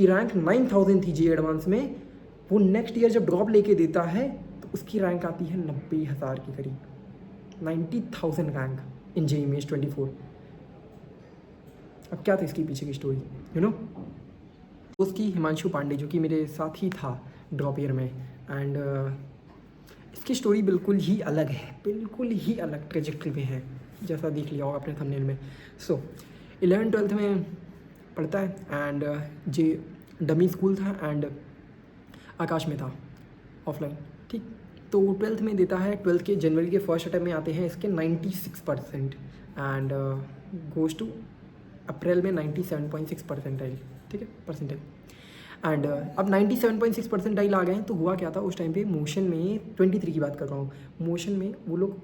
की रैंक 9000 थी जी एडवांस में, वो नेक्स्ट ईयर जब ड्रॉप लेके देता है तो उसकी रैंक आती है 90,000 के करीब, 90,000 रैंक इन JEE 24। अब क्या था इसके पीछे की स्टोरी, यू नो। उसकी हिमांशु पांडे जो कि मेरे साथ ही था ड्रॉप ईयर में, एंड इसकी स्टोरी बिल्कुल ही अलग है, बिल्कुल ही अलग ट्रेजेक्ट्री पे है, जैसा देख लिया होगा अपने थंबनेल में। सो 11th-12th में पढ़ता है, एंड जे डमी स्कूल था, एंड आकाश में था ऑफलाइन, ठीक। तो 12th में देता है, 12th के जनवरी के फर्स्ट अटैम्प्ट में आते हैं इसके 96%, एंड गोज़ टू अप्रैल में 97.6 परसेंटाइल, ठीक है, परसेंटाइल। एंड अब 97.6 परसेंटाइल आ गए हैं, तो हुआ क्या था उस टाइम पे, मोशन में 23 की बात कर रहा हूँ, मोशन में वो लोग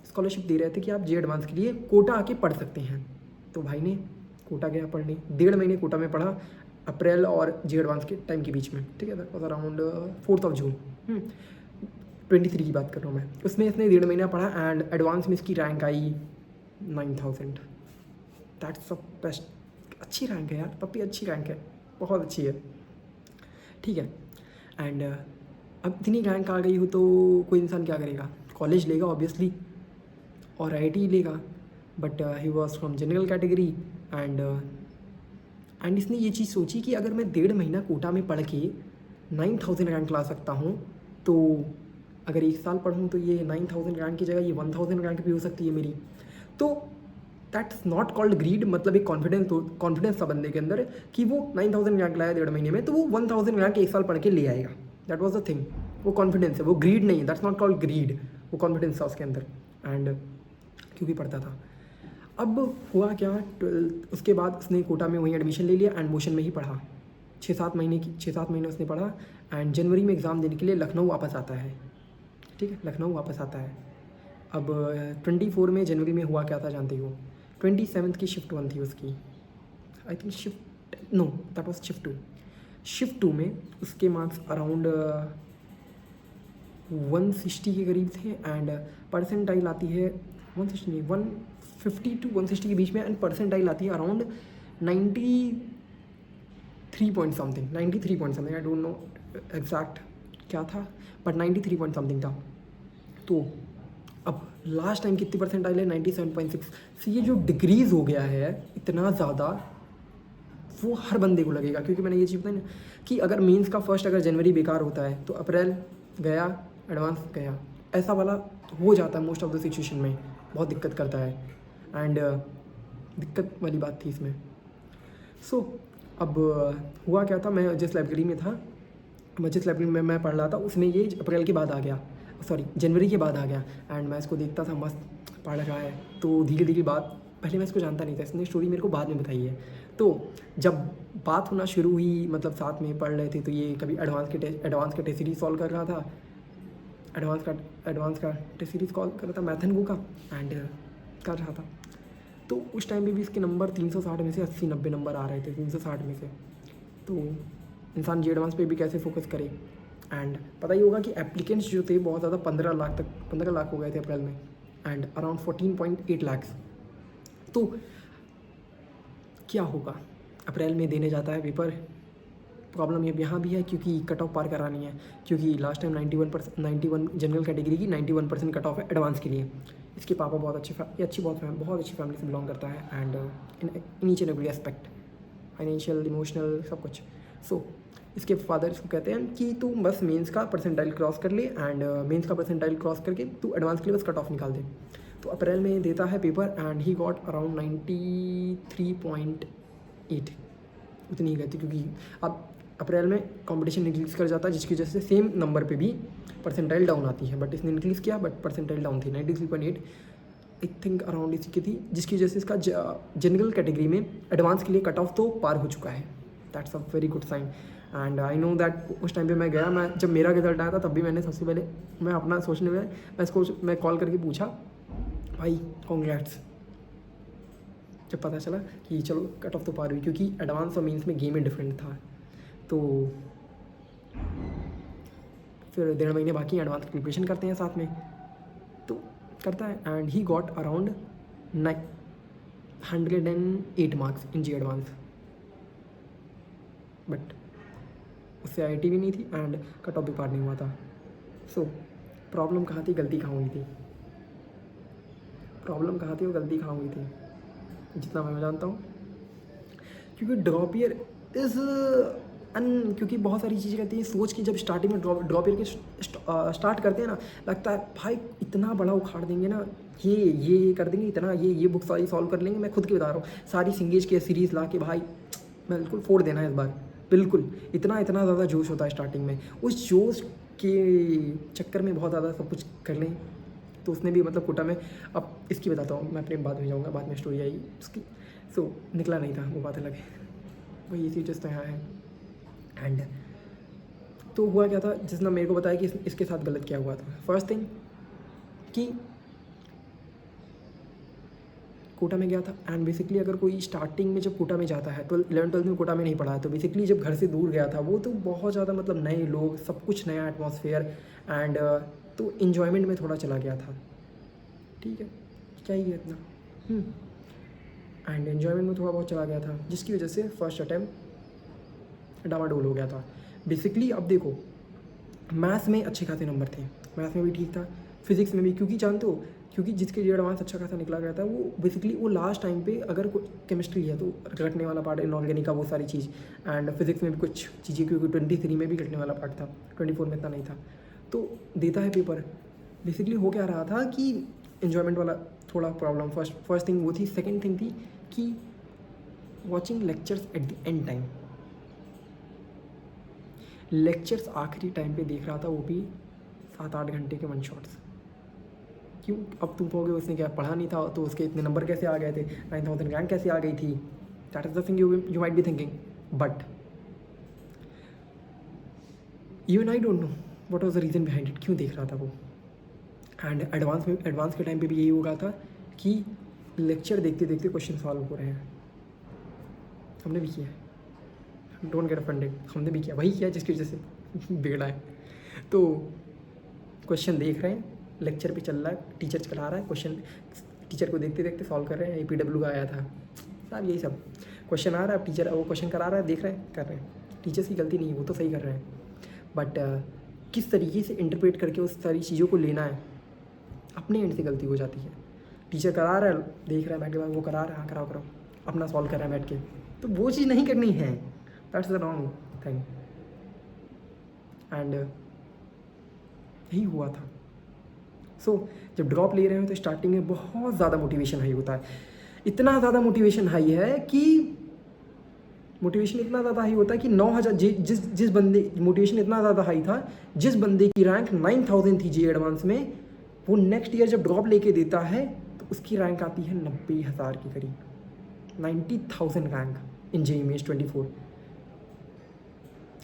स्कॉलरशिप दे रहे थे कि आप जे एडवांस के लिए कोटा आके पढ़ सकते हैं। तो भाई ने कोटा गया पढ़ने, 1.5 महीने कोटा में पढ़ा, अप्रैल और जे एडवांस के टाइम के बीच में, ठीक है, दैट वाज अराउंड 4th जून 23 की बात कर रहा हूँ मैं। उसमें इसने 1.5 महीना पढ़ा, एंड एडवांस में इसकी rank I 9000। That's the best, अच्छी रैंक है यार पप्पी, अच्छी रैंक है, बहुत अच्छी है, ठीक है। एंड अब इतनी रैंक आ गई हो तो कोई इंसान क्या करेगा, कॉलेज लेगा ऑब्वियसली, और IIT लेगा, but he was from general category, and इसने ये चीज़ सोची कि अगर मैं 1.5 महीना कोटा में पढ़ के 9000 रैंक ला सकता हूँ, तो अगर 1 साल पढ़ूँ तो ये 9000 रैंक की जगह ये 1000 रैंक भी हो सकती है मेरी। तो दैट्स नॉट कॉल्ड ग्रीड, मतलब एक कॉन्फिडेंस था बंदे के अंदर कि वो 9000 रैंक लाया 1.5 महीने में, तो वो 1000 रैंक 1 साल पढ़ के ले आएगा। दैट वाज द थिंग, वो कॉन्फिडेंस है, वो ग्रीड नहीं है, दैट्स नॉट कॉल्ड ग्रीड, वो कॉन्फिडेंस था उसके अंदर, एंड क्योंकि पढ़ता था। अब हुआ क्या, 12th उसके बाद उसने कोटा में वहीं एडमिशन ले लिया, एंड मोशन में ही पढ़ा 6-7 महीने उसने पढ़ा, एंड जनवरी में एग्ज़ाम देने के लिए लखनऊ वापस आता है, ठीक है, लखनऊ वापस आता है। अब 24 में जनवरी में हुआ क्या था जानते हो, 27th की शिफ्ट 1 थी उसकी, I think shift, no that was shift two में उसके मार्क्स अराउंड 160 के करीब थे, एंड परसेंटाइल आती है 160 नहीं, 150 to 160 के बीच में, एंड परसेंटाइल आती है around 93 point something, 93 point something, I don't know exact क्या था, बट 93 पॉइंट समथिंग था। तो अब लास्ट टाइम कितनी परसेंटाइल है, 97.6। तो ये जो डिक्रीज़ हो गया है इतना ज़्यादा, वो हर बंदे को लगेगा, क्योंकि मैंने ये चीज़ बताई ना कि अगर मेंस का फर्स्ट अगर जनवरी बेकार होता है तो अप्रैल गया, एडवांस गया, ऐसा वाला हो जाता है मोस्ट ऑफ द सिचुएशन में, बहुत दिक्कत करता है, एंड दिक्कत वाली बात थी इसमें। सो अब हुआ क्या था, मैं जिस लाइब्रेरी में था, मैं जिस लाइब्रेरी में मैं पढ़ रहा था, उसमें ये अप्रैल के बाद आ गया, सॉरी जनवरी के बाद आ गया, एंड मैं इसको देखता था मस्त पढ़ रहा है, तो धीरे धीरे बात, पहले मैं इसको जानता नहीं था, इसने स्टोरी मेरे को बाद में बताई है। तो जब बात होना शुरू हुई, मतलब साथ में पढ़ रहे थे, तो ये कभी एडवांस का टेस्ट सीरीज सॉल्व कर रहा था, एडवांस का टेस्ट सीरीज सॉल्व कर रहा था मैथन को का, एंड कर रहा था। तो उस टाइम पे भी इसके नंबर 360 में से 80-90 नंबर आ रहे थे, 360 में से। तो इंसान जी एडवांस पे भी कैसे फोकस करे, एंड पता ही होगा कि एप्लीकेंट्स जो थे बहुत ज़्यादा, 15 लाख हो गए थे अप्रैल में, एंड अराउंड 14.8 लाख। तो क्या होगा, अप्रैल में देने जाता है पेपर, प्रॉब्लम ये यहाँ भी है क्योंकि कट ऑफ पार करानी है, क्योंकि लास्ट टाइम 91 जनरल कैटेगरी की 91% कट ऑफ है एडवांस के लिए। इसके पापा बहुत अच्छी फैमिली से बिलोंग करता है, and in each and every aspect, financial, emotional, सब कुछ। सो इसके फादर इसको कहते हैं कि तू बस मेंस का परसेंटाइल क्रॉस कर ले, एंड मेंस का परसेंटाइल क्रॉस करके तू एडवांस के लिए बस कट ऑफ निकाल दे। तो अप्रैल में देता है paper, and he got around 93.8, उतनी ही गई थी, क्योंकि अब अप्रैल में कंपटीशन इंक्रीज़ कर जाता है, जिसकी वजह से सेम नंबर पे भी परसेंटाइल डाउन आती है, बट इसने इंक्रीज़ किया, बट परसेंटाइल डाउन थी 93.8 आई थिंक अराउंड इसी की थी, जिसकी वजह से इसका जनरल कैटेगरी में एडवांस के लिए कट ऑफ तो पार हो चुका है। That's a very good sign, and I know that उस टाइम पे मैं गया, मैं जब मेरा रिजल्ट आया था तब भी मैंने सबसे पहले, मैं अपना सोचने में, मैं कॉल करके पूछा, भाई कॉन्ग्रेट्स, जब पता चला कि चलो कट ऑफ तो पार हुई, क्योंकि एडवांस और मीन्स में गेम में डिफरेंट था। तो फिर 1.5 महीने बाकी एडवांस प्रिपरेशन करते हैं साथ में, तो करता है, and he got around 108 marks in JEE advance. But उससे IIT भी नहीं थी एंड कट ऑफ भी पार नहीं हुआ था। सो प्रॉब्लम कहाँ थी, गलती कहाँ हुई थी, प्रॉब्लम कहाँ थी और गलती कहाँ हुई थी, जितना मैं जानता हूँ। क्योंकि ड्रॉप ईयर इज़ क्योंकि बहुत सारी चीज़ें कहती हैं सोच के, जब स्टार्टिंग में ड्रॉप ईयर के स्टार्ट करते हैं ना, लगता है भाई इतना बड़ा उखाड़ देंगे ना, ये कर देंगे, इतना ये बुक सारी सॉल्व कर लेंगे। मैं खुद की बता रहा हूँ, सारी सिंगेज की सीरीज़ ला के भाई बिल्कुल फोड़ देना है इस बार, बिल्कुल। इतना ज़्यादा जोश होता है स्टार्टिंग में, उस जोश के चक्कर में बहुत ज़्यादा सब कुछ कर लें। तो उसने भी मतलब कोटा में, अब इसकी बताता हूँ मैं, अपने बाद में जाऊँगा, बाद में स्टोरी आई उसकी। सो निकला नहीं था, वो बात अलग है, वही इसी वजह से यहाँ है। एंड तो हुआ क्या था, जिसने मेरे को बताया कि इसके साथ गलत क्या हुआ था। फर्स्ट थिंग कि कोटा में गया था, एंड बेसिकली अगर कोई स्टार्टिंग में जब कोटा में जाता है, 11th-12th में कोटा में नहीं पढ़ा है, तो बेसिकली जब घर से दूर गया था वो, तो बहुत ज़्यादा मतलब नए लोग, सब कुछ नया एटमॉस्फेयर, एंड तो इन्जॉयमेंट में थोड़ा चला गया था। ठीक है, क्या ही है इतना, एंड इन्जॉयमेंट में थोड़ा बहुत चला गया था, जिसकी वजह से फर्स्ट अटैम्प्ट डामाडोल हो गया था। बेसिकली अब देखो, मैथ्स में अच्छे खासे नंबर थे, मैथ्स में भी ठीक था, फिजिक्स में भी, क्योंकि जानते हो, क्योंकि जिसके लिए एडवांस अच्छा खासा निकला गया था, वो बेसिकली वो लास्ट टाइम पे अगर केमिस्ट्री है तो रटने वाला पार्ट, इनऑर्गेनिक का वो सारी चीज़, एंड फिजिक्स में भी कुछ चीज़ें, क्योंकि 23 में भी रटने वाला पार्ट था, 24 में इतना नहीं था, तो देता है पेपर। बेसिकली हो क्या रहा था कि इन्जॉयमेंट वाला थोड़ा प्रॉब्लम, फर्स्ट थिंग वो थी। सेकेंड थिंग थी कि watching lectures at the end time, lectures आखिरी टाइम पे देख रहा था, वो भी 7-8 घंटे के वन शॉट्स। क्यों, अब तुम कहोगे उसने क्या पढ़ा नहीं था, तो उसके इतने नंबर कैसे आ गए थे, 9000 रैंक कैसे आ गई थी, that is the thing you might be thinking, but even I don't know what was the reason behind it, क्यों देख रहा था वो। एंड एडवांस के टाइम पे भी यही होगा था कि लेक्चर देखते देखते क्वेश्चन सॉल्व हो रहे हैं। हमने भी किया है, डोंट गेट ऑफेंडेड, हमने भी किया, वही किया जिसकी वजह से बिगड़ा है। तो क्वेश्चन देख रहे हैं, लेक्चर पे चल रहा है, टीचर चला रहा है, क्वेश्चन टीचर को देखते देखते सॉल्व कर रहे हैं। APW का आया था साहब, यही सब क्वेश्चन आ रहा है, टीचर वो क्वेश्चन करा रहा है, देख रहे हैं, कर रहे हैं। टीचर्स की गलती नहीं है, वो तो सही कर रहे हैं, बट किस तरीके से इंटरप्रेट करके उस सारी चीज़ों को लेना है, अपने एंड से गलती हो जाती है। टीचर करा रहा है, देख रहा है बैठ के, वो करा रहा है, हाँ कराओ, अपना सॉल्व कर रहा है बैठ के, तो वो चीज़ नहीं करनी है, that's the wrong thing. And यही हुआ था। सो जब ड्रॉप ले रहे हो तो स्टार्टिंग में बहुत ज़्यादा मोटिवेशन हाई होता है, इतना ज़्यादा मोटिवेशन हाई है कि मोटिवेशन इतना ज़्यादा हाई होता है कि 9000 जिस बंदे, मोटिवेशन इतना ज़्यादा हाई था, जिस बंदे की रैंक 9000 थी JEE एडवांस में, वो नेक्स्ट ईयर जब ड्रॉप लेके देता है तो उसकी रैंक आती है 90,000 के करीब, 90,000 रैंक इन JEE Mains 24।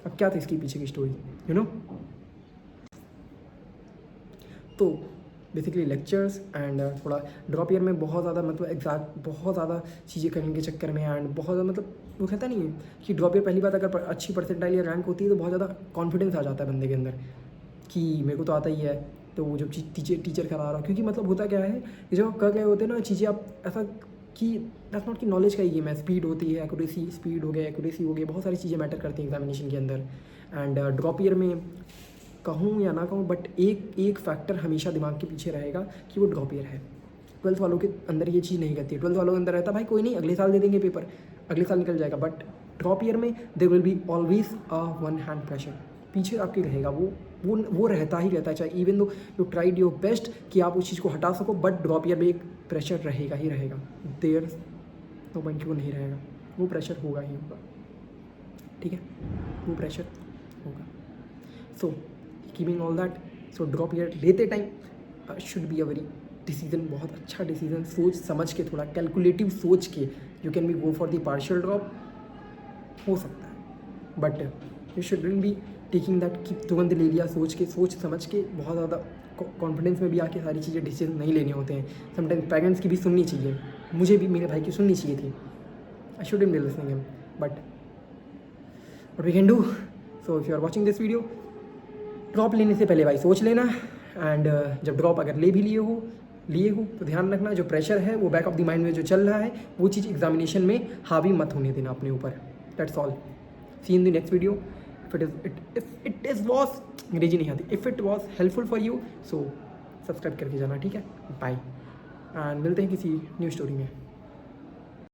अब क्या था इसके पीछे की स्टोरी, यू नो। तो बेसिकली लेक्चर्स एंड थोड़ा ड्रॉप ईयर में बहुत ज़्यादा मतलब एग्जैक्ट बहुत ज़्यादा चीज़ें करने के चक्कर में, एंड बहुत ज़्यादा मतलब वो कहता नहीं है कि ड्रॉप ईयर पहली बात अगर अच्छी परसेंटाइल या रैंक होती है तो बहुत ज़्यादा कॉन्फिडेंस आ जाता है बंदे के अंदर कि मेरे को तो आता ही है। तो वो जब टीचर करा रहा, क्योंकि मतलब होता क्या है कि जब आप कर गए होते हैं ना चीज़ें, आप ऐसा कि दैट्स नॉट कि नॉलेज का ही गेम है, स्पीड होती है, एक्यूरेसी, स्पीड हो गया, एक्यूरेसी हो गई, बहुत सारी चीज़ें मैटर करती हैं एग्जामिनेशन के अंदर। एंड ड्रॉप ईयर में कहूँ या ना कहूँ, बट एक फैक्टर हमेशा दिमाग के पीछे रहेगा कि वो ड्रॉप ईयर है। 12th वालों के अंदर ये चीज़ नहीं रहती है, 12th वालों के अंदर रहता भाई कोई नहीं, अगले साल दे देंगे पेपर, अगले साल निकल जाएगा। बट ड्रॉप ईयर में there will be always a one hand pressure, पीछे आपके रहेगा, वो रहता ही रहता है, चाहे even though you tried your best कि आप उस चीज़ को हटा सको, बट ड्रॉप ईयर में एक प्रेशर रहेगा ही रहेगा। देयर नो पॉइंट क्यों नहीं रहेगा, वो प्रेशर होगा ही होगा, ठीक है, वो प्रेशर होगा। So keeping all that, so drop year लेते time should be a very decision, बहुत अच्छा डिसीजन, सोच समझ के, थोड़ा कैलकुलेटिव सोच के you can be go for the partial drop, हो सकता है, but you shouldn't be taking that कि तुरंत ले लिया, सोच समझ के, बहुत ज़्यादा कॉन्फिडेंस में भी आके सारी चीज़ें डिसीजन नहीं लेने होते हैं। समटाइम्स पेरेंट्स की भी सुननी चाहिए, मुझे भी मेरे भाई की सुननी चाहिए थी, I shouldn't be listening him, but what we can do. So if you are watching this video, drop लेने से पहले भाई सोच लेना, एंड जब ड्रॉप अगर ले भी लिए हो तो ध्यान रखना जो प्रेशर है वो बैक ऑफ द माइंड में जो चल रहा है वो चीज़ एग्जामिनेशन में हावी मत होने देना अपने ऊपर, that's all. See in the next video. If it is was अंग्रेजी नहीं आती, if it was helpful for you so subscribe करके जाना, ठीक है. बाय, एंड मिलते हैं किसी न्यू स्टोरी में.